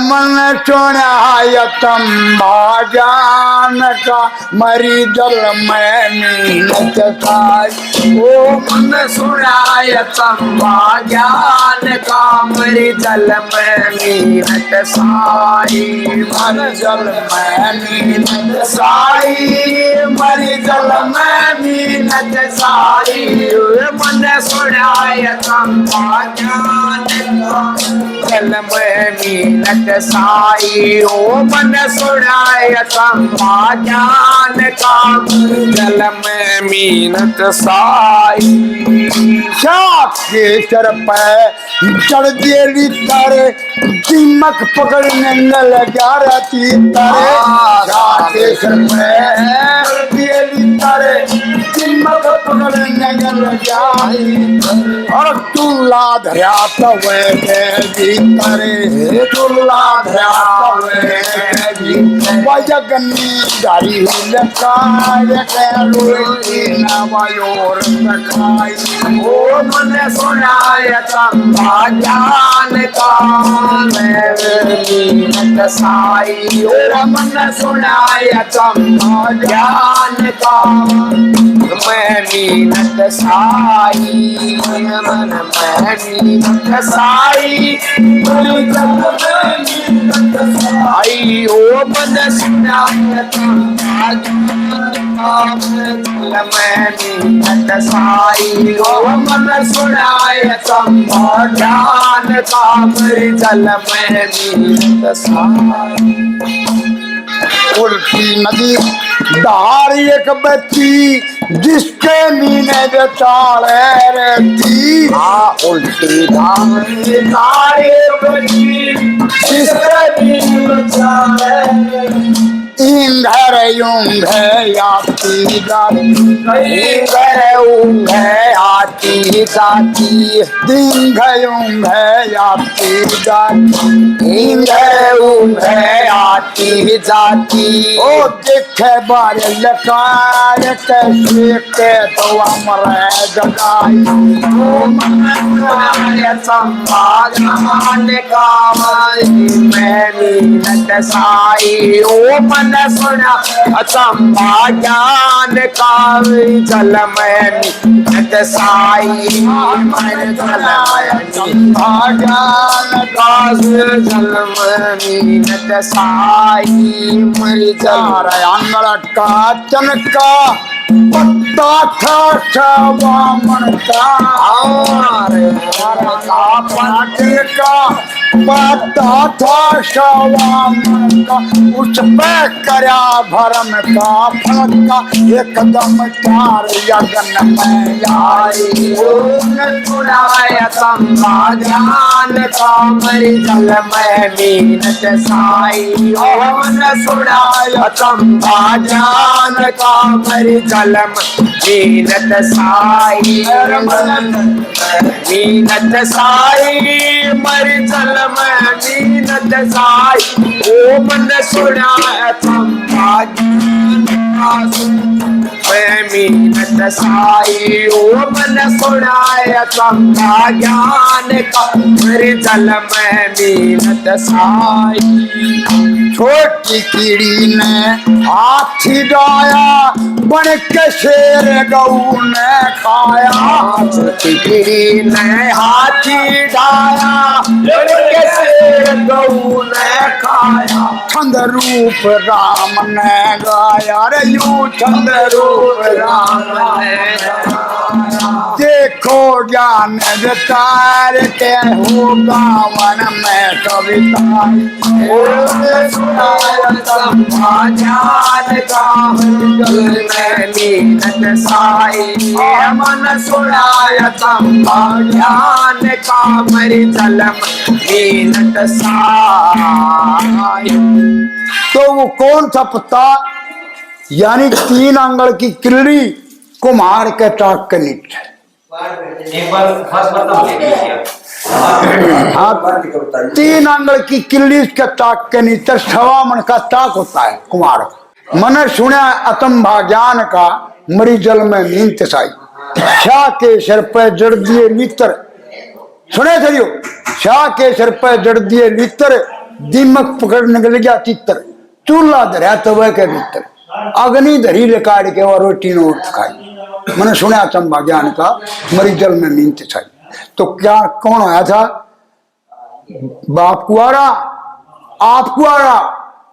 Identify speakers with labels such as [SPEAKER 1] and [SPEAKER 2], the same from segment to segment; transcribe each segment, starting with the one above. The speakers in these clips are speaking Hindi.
[SPEAKER 1] मन सुनायतम भाजान का मरी जल में मीनत साई। ओ मन सुनायतम भाजान का मरी जल में मीनत साई। मन जल में मीनत साई, मरी जल में मीनत साई। मन सुनायतम भाजान का जल में मीनत साई। ओ मन सुनायतम भाजान का जल में मीनत साई। साप के सर पे चढ़ दिए तारे, दीमक पकड़ने लगा रहती तारे। साप के सर पे चढ़ दिए तारे, दीमक पकड़ने लगा और तुला धरा तवे करे। तुला धरा तवे वजगनी गारी लकाय के नवयोर खाई। ओ मन सुनायतम भाजान का मीनत साई। ओ मन सुनायतम भाजान का मैं मीनत साई। मन मैं मीनत साई, साई। ओ मन सुनायतम मैं मीनत साई। ओ मन सुनायतम भाजान का मरी जल में मीनत साई। उल्टी नदी धार एक बच्ची, जिसके मीने बेचारे रहती। उल्टी धार एक बच्ची, जिसके मीने बेचारे रहती। इंधर यूंघ आती जाती, इंधर ऊंघ आती जाती। इंघ यूंघ आती जाती, इंधर ऊंघ आती जाती। ओ देखे बार लकार कैसे के तो अमर जगाई। ओ मन सुनायतम भाजान का मैं मीनत साई। ओ मन सुनायतम भाजान का जल में मीनत साई। मन सुनायतम भाजान का जल में मीनत साई। मरी जल अंगड़ का चनका पत्ता था वामन का। पाटे का पत्ता था शवामन का। उस पे करया भरम का फल का एकदम चार यगन में आई। सुनायतम भाजान का मरी जल में मीनत साई। मन सुनायतम भाजान का मरी जल में मीनत साई। मीनत साई, मरी जल में मीनत साई। ओ मन सुनायतम भाजान मैं मीनत साई। ओ मन सुनायतम भाजान का मरी जल में मीनत साई। छोटी कीड़ी ने हाथी डाया, बन के शेर गऊ ने खाया। छोटी कीड़ी ने हाथी डाया, बन के शेर गऊ ने खाया। छंद रूप राम ने गाया रे यूं छंद रूप राम ने गाया। देखो ज्ञान विचार के हो गावन में कविता। सुनायतम भाजान का जल में मीनत साई। मन सुनायतम भाजान का मरी जल में मीनत साई। तो वो कौन सा पत्ता, यानी 3 आंगल की किल्ली कुम्हार के टाक के नीचे।
[SPEAKER 2] एक बार खास बता
[SPEAKER 1] 3 आंगल की किल्ली के टाक के नीचे 6 मन का टाक होता है कुम्हार। मन सुना अतम भाजान का मरी जल में मीनत साई। शाह के सिर पे जड़ दिए मित्र, सुने थे शाह के सिर पे जड़ दिए मित्र। दीमक पकड़ने के लगे चित्तर, चूल्हा धरा तवे के भीतर, अग्नि धरी रिकाड़ के और रोटी ने उठ खाई। मैंने सुना चंबा ज्ञान का मरी जल में नींद छाई। तो क्या कौन आया था? बाप कुआरा, आप कुआरा,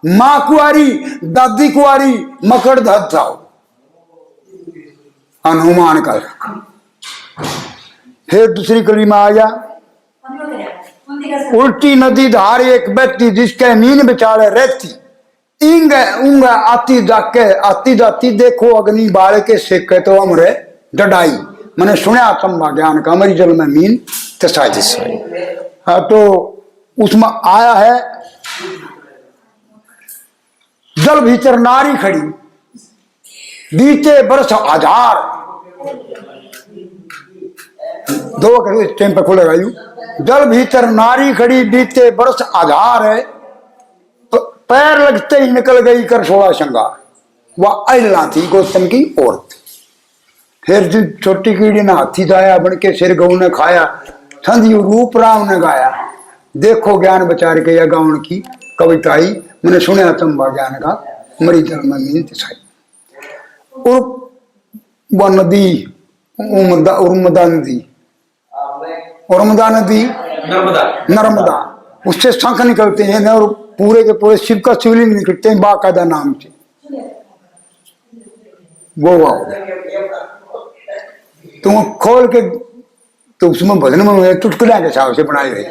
[SPEAKER 1] माँ कुआरी, दादी कुआरी, मकड़ धत था हनुमान का। फिर दूसरी कली में आया, उल्टी नदी धार एक व्यक्ति जिसके नींद बेचारे रहती, इंग उंग आती जाती देखो अग्नि बाल के सेके तो हमरे डडाई। मैंने सुना चंबा ज्ञान का मरी जल में मीन तसाई। हाँ, तो उसमें आया है जल भीतर नारी खड़ी, बीते बरस हजार, दो टाइम पे खुलेगा यू। जल भीतर नारी खड़ी, बीते बरस आधार है, तो पैर लगते ही निकल गई कर 16 श्रृंगार। वह अल्लाह थी गौतम की औरत। फिर जो छोटी कीड़ी ने हाथी जाया, बन के सिर गऊ ने खाया, संधि रूप राम ने गाया। देखो ज्ञान बचार के या गाउन की कविता आई। मैंने सुना चंबा ज्ञान का मरी जल में मीन तिसाई। वह नदी उर्मदा नदी, उर्मदा नदी नर्मदा, उससे शंख निकलते हैं और पूरे के पूरे शिव का शिवलिंग निकलते हैं बाकायदा नाम से। वो तुम खोल के तो उसमें भजन में चुटकुला के हिसाब से बनाई गई।